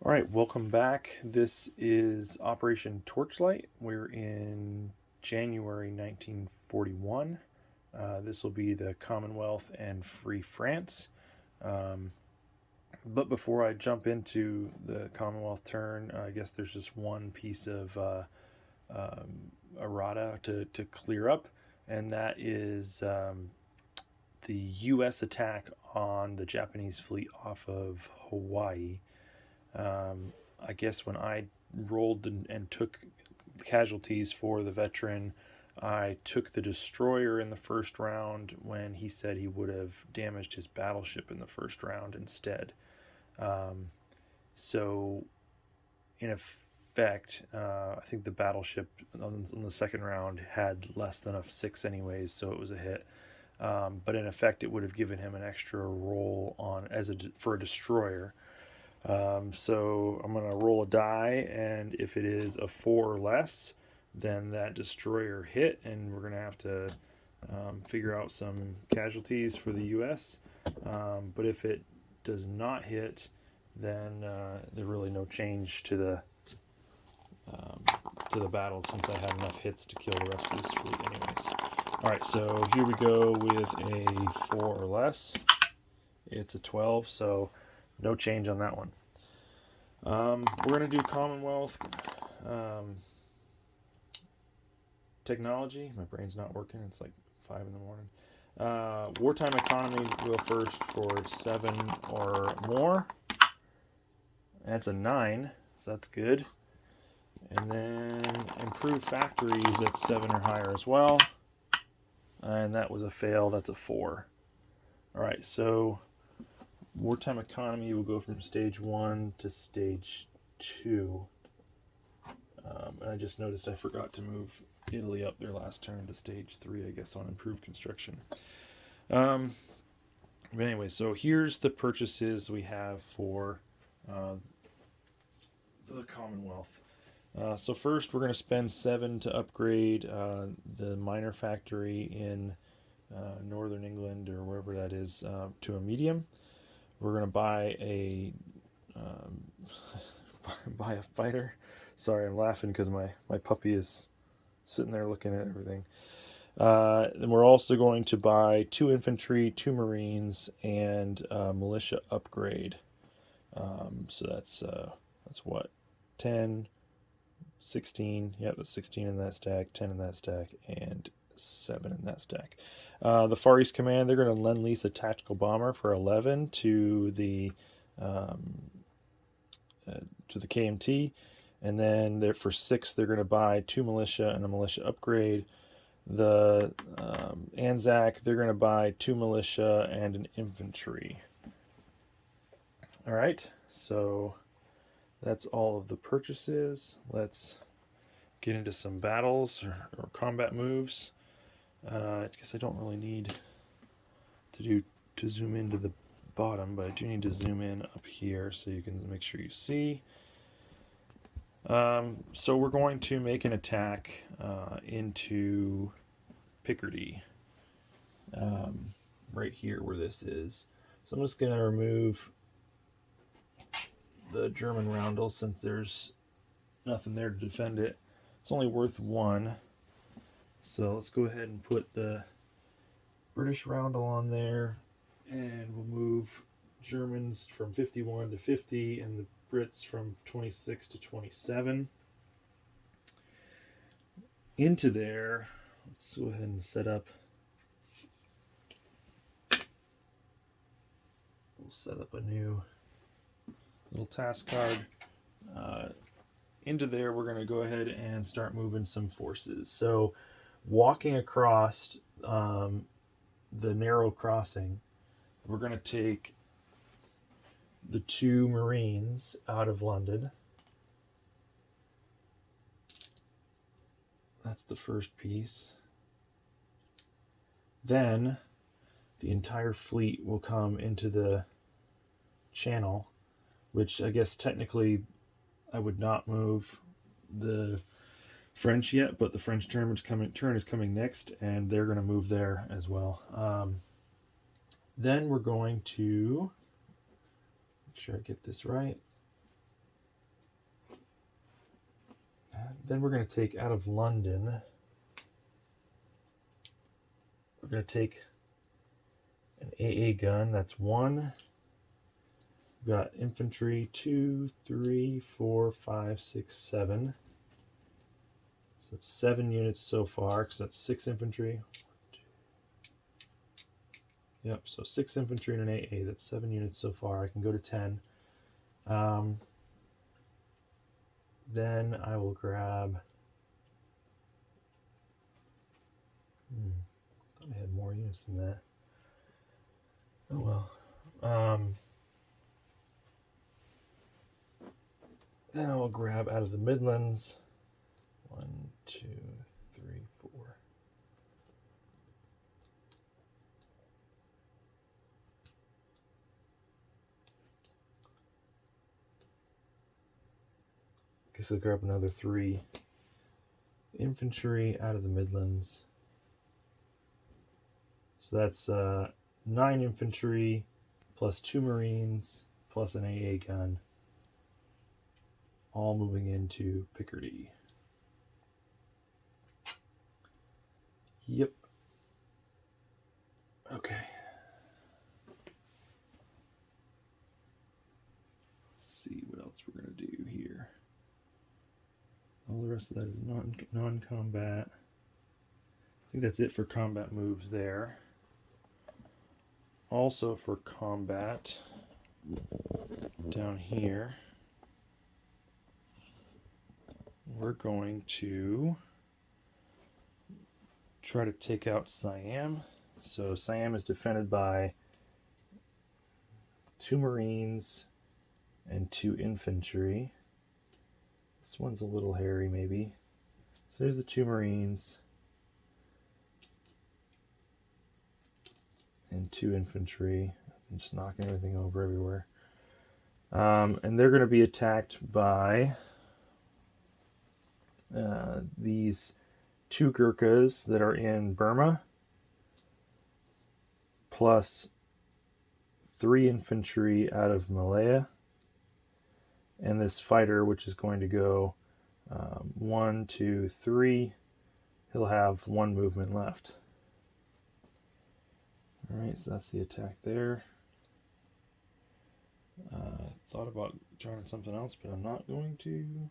All right, welcome back. This is Operation Torchlight. We're in January 1941. This will be the Commonwealth and Free France. Um, but before I jump into the Commonwealth turn, I guess there's just one piece of errata to clear up, and that is the U.S. attack on the Japanese fleet off of Hawaii. I guess when I rolled and took casualties for the veteran, I took the destroyer in the first round when he said he would have damaged his battleship in the first round instead. Um, so, in effect, I think the battleship on the second round had less than a 6 anyways, so it was a hit. But in effect, it would have given him an extra roll on for a destroyer. So I'm going to roll a die, and if it is a 4 or less, then that destroyer hit, and we're going to have to figure out some casualties for the U.S. But if it does not hit, then there's really no change to the battle, since I had enough hits to kill the rest of this fleet anyways. All right, so here we go with a 4 or less. It's a 12, so no change on that one. We're going to do Commonwealth technology. My brain's not working. It's like 5 in the morning. Wartime economy, we'll go first for 7 or more. That's a 9, so that's good. And then improved factories, that's 7 or higher as well. And that was a fail. That's a 4. All right, so wartime economy will go from stage 1 to stage 2. And I just noticed I forgot to move Italy up their last turn to stage 3, I guess, on improved construction. But anyway, so here's the purchases we have for the Commonwealth. So first, we're going to spend 7 to upgrade the minor factory in northern England, or wherever that is, to a medium. We're going to buy a buy a fighter. Sorry, I'm laughing because my puppy is sitting there looking at everything. Then we're also going to buy 2 infantry, 2 marines, and a militia upgrade. So that's what, 10, 16. Yeah, that's 16 in that stack, 10 in that stack, and 7 in that stack. The Far East Command, they're going to lend lease a tactical bomber for 11 to the KMT, and then for 6 they're going to buy 2 militia and a militia upgrade. The Anzac, they're going to buy 2 militia and an infantry. All right, so that's all of the purchases. Let's get into some battles or combat moves. I guess I don't really need to zoom into the bottom, but I do need to zoom in up here so you can make sure you see. So we're going to make an attack into Picardy, right here where this is. So I'm just going to remove the German roundel since there's nothing there to defend it. It's only worth 1. So let's go ahead and put the British roundel on there, and we'll move Germans from 51 to 50 and the Brits from 26 to 27. Into there, let's go ahead and set up. We'll set up a new little task card. Into there, we're going to go ahead and start moving some forces. So walking across the narrow crossing, we're going to take the 2 Marines out of London. That's the first piece. Then the entire fleet will come into the channel, which I guess technically I would not move the French yet, but the French turn is coming next, and they're going to move there as well. Then we're going to make sure I get this right. Then we're going to take out of London. We're going to take an AA gun. That's 1. We've got infantry 2, 3, 4, 5, 6, 7. So that's 7 units so far, because that's 6 infantry. Yep, so 6 infantry and an AA. That's 7 units so far. I can go to 10. Then I will grab... thought I had more units than that. Oh well. Then I will grab out of the Midlands 1, 2, 3, 4. Guess I'll grab another 3 infantry out of the Midlands. So that's 9 infantry plus 2 Marines plus an AA gun, all moving into Picardy. Yep. Okay. Let's see what else we're going to do here. All the rest of that is non-combat. I think that's it for combat moves there. Also for combat, down here, we're going to try to take out Siam. So Siam is defended by 2 Marines and 2 infantry. This one's a little hairy, maybe. So there's the 2 Marines and 2 infantry. I'm just knocking everything over everywhere. And they're going to be attacked by these 2 Gurkhas that are in Burma, plus 3 infantry out of Malaya, and this fighter, which is going to go 1, 2, 3. He'll have 1 movement left. Alright, so that's the attack there. Thought about trying something else, but I'm not going to.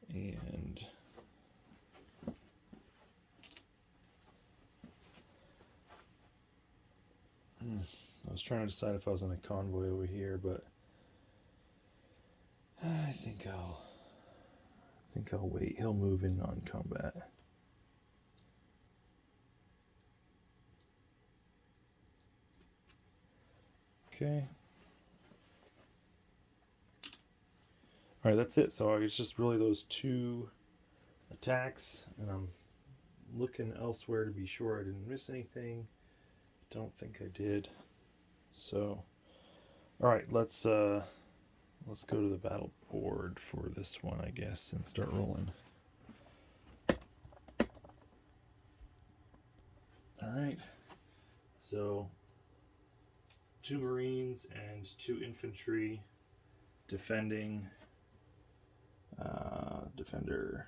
And I was trying to decide if I was on a convoy over here, but I think I'll wait. He'll move in non-combat. Okay. All right, that's it. So it's just really those 2 attacks, and I'm looking elsewhere to be sure I didn't miss anything. Don't think I did. So, all right, let's go to the battle board for this one, I guess, and start rolling. All right. So 2 Marines and 2 infantry defending. Defender,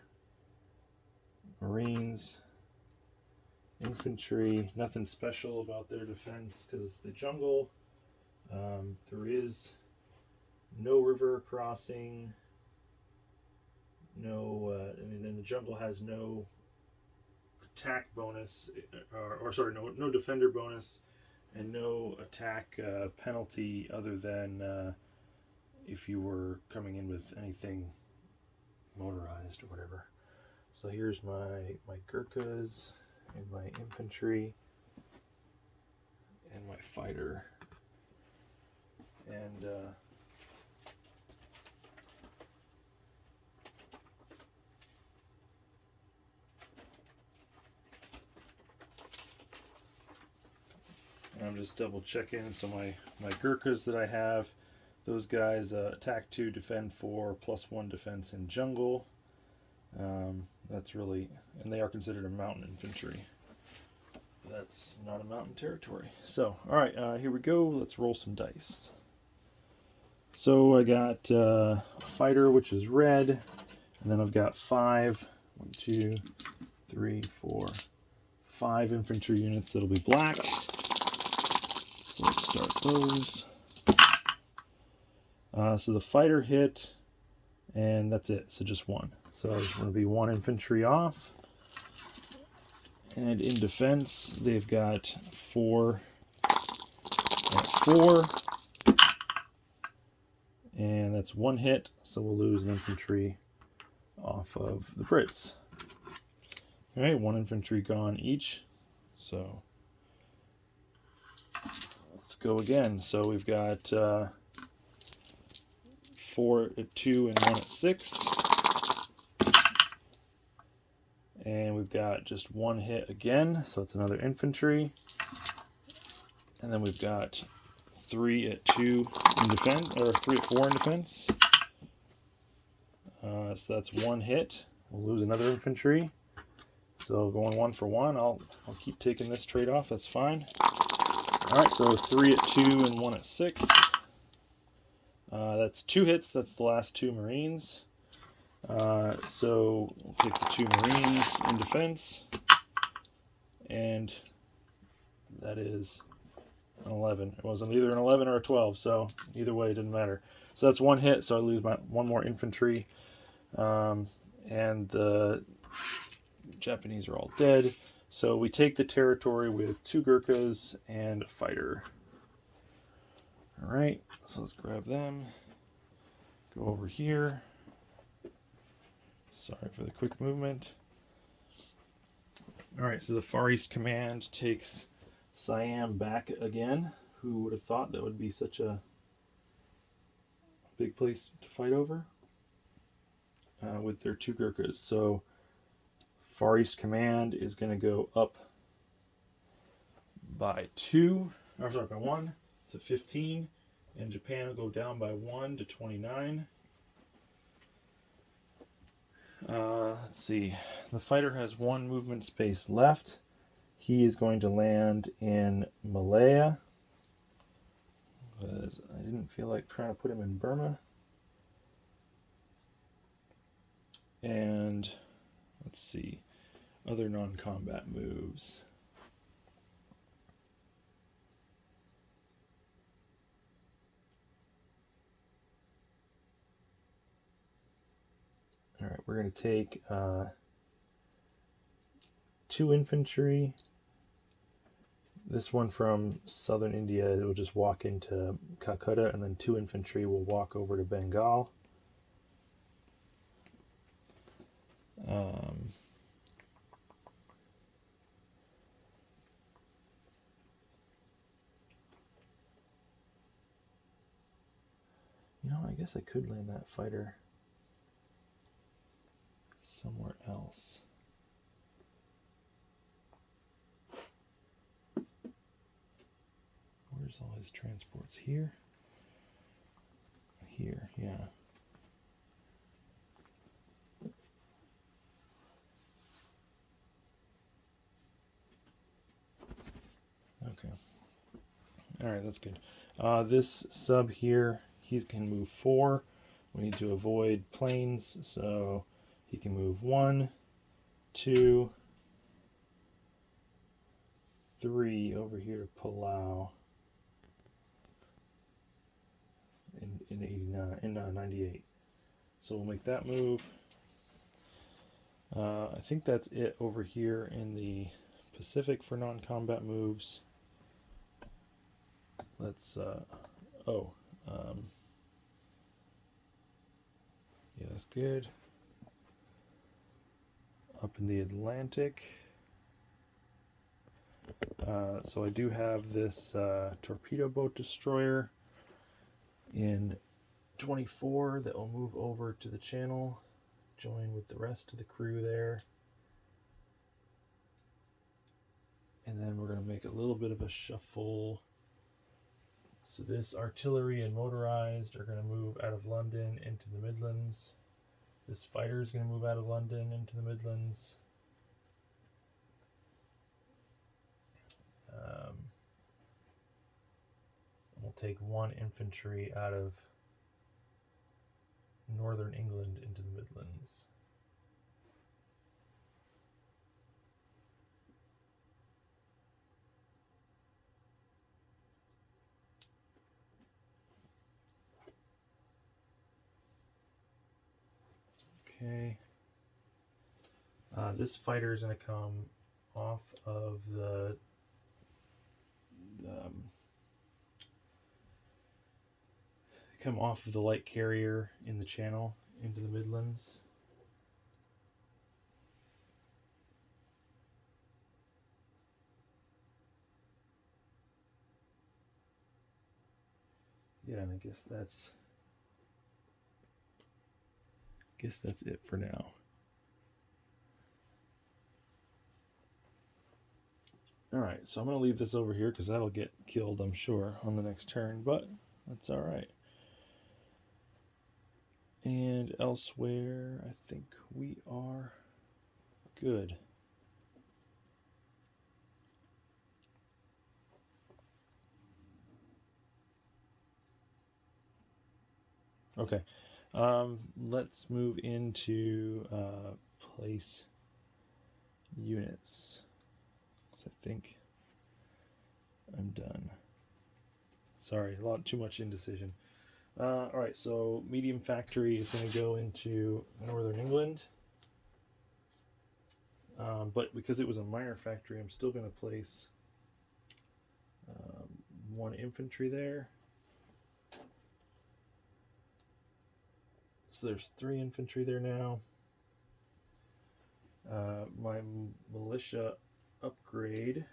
Marines, infantry. Nothing special about their defense because it's the jungle. There is no river crossing. No, and the jungle has no attack bonus, no defender bonus, and no attack penalty other than if you were coming in with anything motorized or whatever. So here's my Gurkhas and my infantry and my fighter, and I'm just double checking. So my Gurkhas that I have, those guys attack 2, defend 4, +1 defense in jungle. That's really, and they are considered a mountain infantry. That's not a mountain territory. So, all right, here we go. Let's roll some dice. So I got a fighter, which is red, and then I've got 5, 1, 2, 3, 4, 5 infantry units that'll be black. So let's start those. So the fighter hit, and that's it. So just 1. So there's going to be 1 infantry off. And in defense, they've got 4 and 4. And that's 1 hit, so we'll lose an infantry off of the Brits. All right, 1 infantry gone each. So let's go again. So we've got 4 at 2 and 1 at 6. And we've got just 1 hit again, so it's another infantry. And then we've got 3 at 2 in defense, or 3 at 4 in defense. So that's 1 hit. We'll lose another infantry. So going 1 for 1, I'll keep taking this trade off. That's fine. All right, so 3 at 2 and 1 at 6. That's 2 hits. That's the last 2 Marines. So we'll take the 2 Marines in defense, and that is an 11. It wasn't either an 11 or a 12, so either way it didn't matter. So that's 1 hit, so I lose my 1 more infantry, and the Japanese are all dead. So we take the territory with 2 Gurkhas and a fighter. All right, so let's grab them. Go over here. Sorry for the quick movement. All right, so the Far East Command takes Siam back again. Who would have thought that would be such a big place to fight over? With their 2 Gurkhas. So Far East Command is going to go up by 1. It's at 15. And Japan will go down by 1 to 29. Let's see. The fighter has 1 movement space left. He is going to land in Malaya, because I didn't feel like trying to put him in Burma. And let's see. Other non-combat moves. All right, we're going to take 2 infantry. This one from southern India will just walk into Calcutta, and then 2 infantry will walk over to Bengal. I guess I could land that fighter somewhere else. Where's all his transports? Here? Here, yeah. Okay. All right, that's good. This sub here, he can move 4. We need to avoid planes, so he can move 1, 2, 3 over here to Palau in 98. So we'll make that move. I think that's it over here in the Pacific for non-combat moves. Let's yeah, that's good. Up in the Atlantic, so I do have this torpedo boat destroyer in 24 that will move over to the channel, join with the rest of the crew there, and then we're going to make a little bit of a shuffle. So this artillery and motorized are going to move out of London into the Midlands. This fighter is going to move out of London into the Midlands. We'll take 1 infantry out of northern England into the Midlands. Okay. This fighter is going to come off of the light carrier in the channel into the Midlands. Yeah, and I guess that's it for now. All right, so I'm going to leave this over here because that'll get killed, I'm sure, on the next turn, but that's all right. And elsewhere, I think we are good. Okay, let's move into place units. So I think I'm done. Sorry, a lot too much indecision. All right, so medium factory is going to go into northern England. But because it was a minor factory, I'm still going to place 1 infantry there. So there's 3 infantry there now. My militia upgrade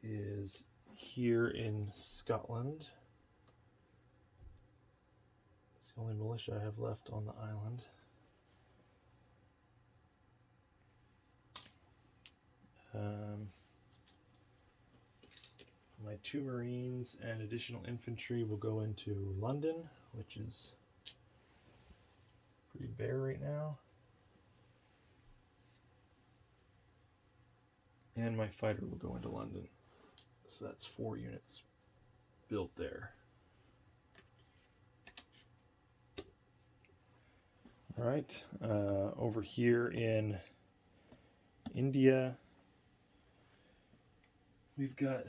is here in Scotland. It's the only militia I have left on the island. My 2 Marines and additional infantry will go into London, which is pretty bare right now. And my fighter will go into London. So that's 4 units built there. All right, over here in India, we've got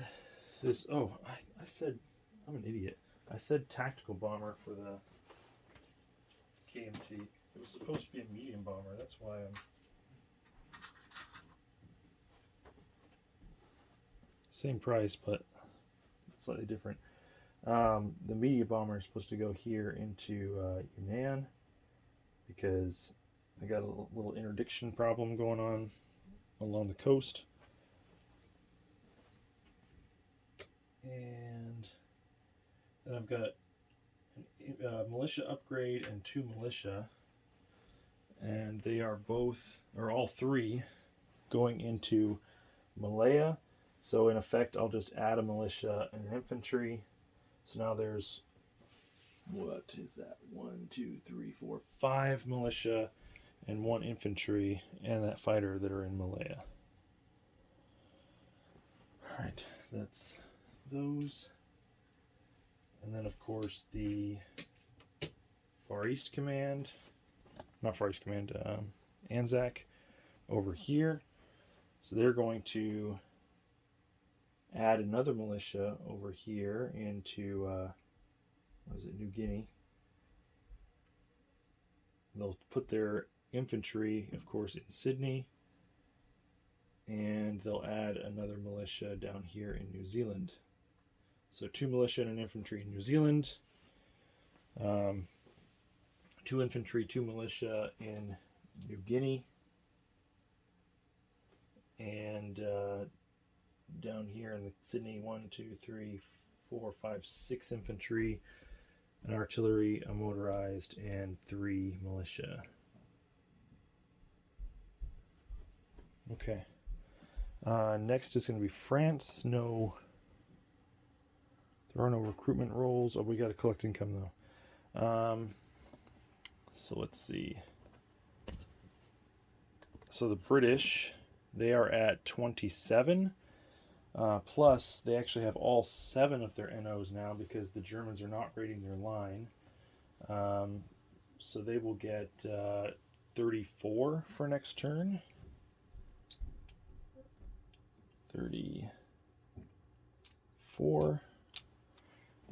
this. Oh, I said, I'm an idiot. I said tactical bomber for the KMT. It was supposed to be a medium bomber. That's why I'm same price, but slightly different. The media bomber is supposed to go here into Yunnan because I got a little interdiction problem going on along the coast. And then I've got a militia upgrade and 2 militia, and they are both, or all 3, going into Malaya. So in effect, I'll just add a militia and an infantry. So now there's, what is that? 1, 2, 3, 4, 5 militia and 1 infantry and that fighter that are in Malaya. All right, that's those. And then of course the Far East Command, not Far East Command, Anzac over here. So they're going to add another militia over here into New Guinea. They'll put their infantry, of course, in Sydney, and they'll add another militia down here in New Zealand. So 2 militia and an infantry in New Zealand, 2 infantry, 2 militia in New Guinea, and down here in Sydney, 1, 2, 3, 4, 5, 6 infantry, an artillery, a motorized, and 3 militia. Okay. Next is going to be France. No, there are no recruitment roles. Oh, we got to collect income though. So let's see. So the British, they are at 27. Plus, they actually have all 7 of their NOs now because the Germans are not raiding their line. So they will get 34 for next turn. 34.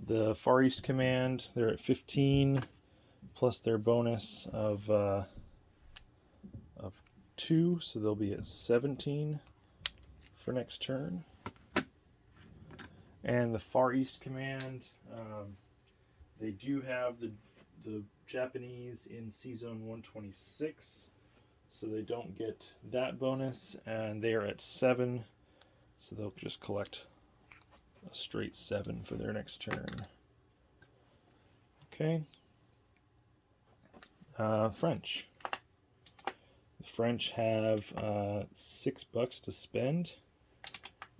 The Far East Command, they're at 15, plus their bonus of 2, so they'll be at 17 for next turn. And the Far East Command, they do have the Japanese in C Zone 126, so they don't get that bonus, and they are at 7, so they'll just collect a straight 7 for their next turn. Okay. French. The French have $6 to spend,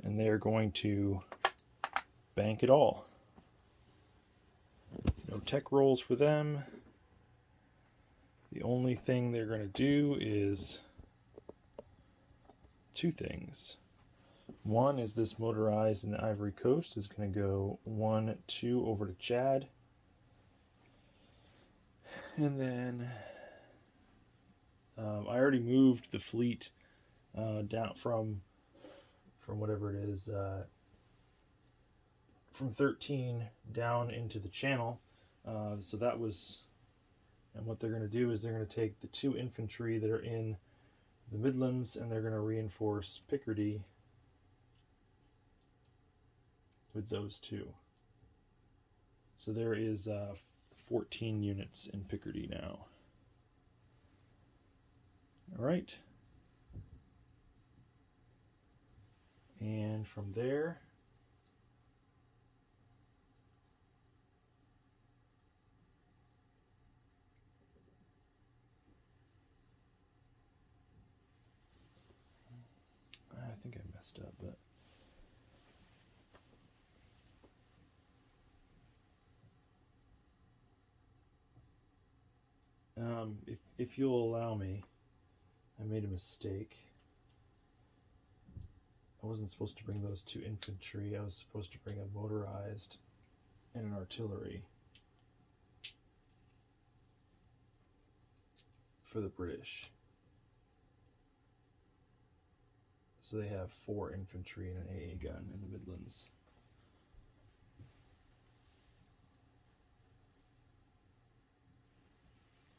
and they're going to bank it all. No tech rolls for them. The only thing they're going to do is 2 things. One is this motorized in the Ivory Coast is going to go 1, 2 over to Chad. And then I already moved the fleet down from whatever it is, from 13 down into the channel. So that was, and what they're going to do is they're going to take the 2 infantry that are in the Midlands and they're going to reinforce Picardy with those 2. So there is 14 units in Picardy now. All right. And from there, I think I messed up, but if you'll allow me, I made a mistake. I wasn't supposed to bring those 2 infantry. I was supposed to bring a motorized and an artillery for the British. So they have 4 infantry and an AA gun in the Midlands.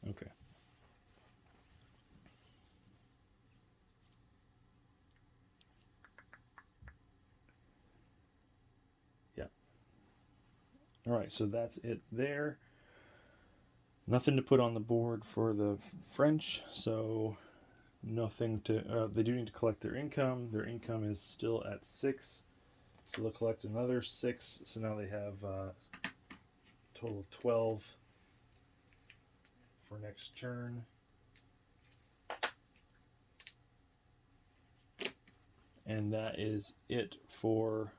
Okay. Yeah. All right, so that's it there. Nothing to put on the board for the French, so nothing to... they do need to collect their income. Their income is still at 6, so they'll collect another 6. So now they have a total of 12 for next turn. And that is it for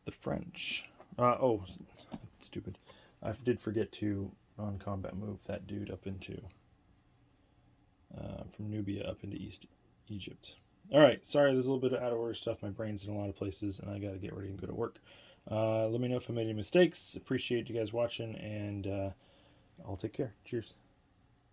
the French. Oh, stupid. I did forget to non-combat move that dude up into... from Nubia up into East Egypt. Alright, sorry, there's a little bit of out-of-order stuff. My brain's in a lot of places, and I gotta get ready and go to work. Let me know if I made any mistakes. Appreciate you guys watching, and I'll take care. Cheers.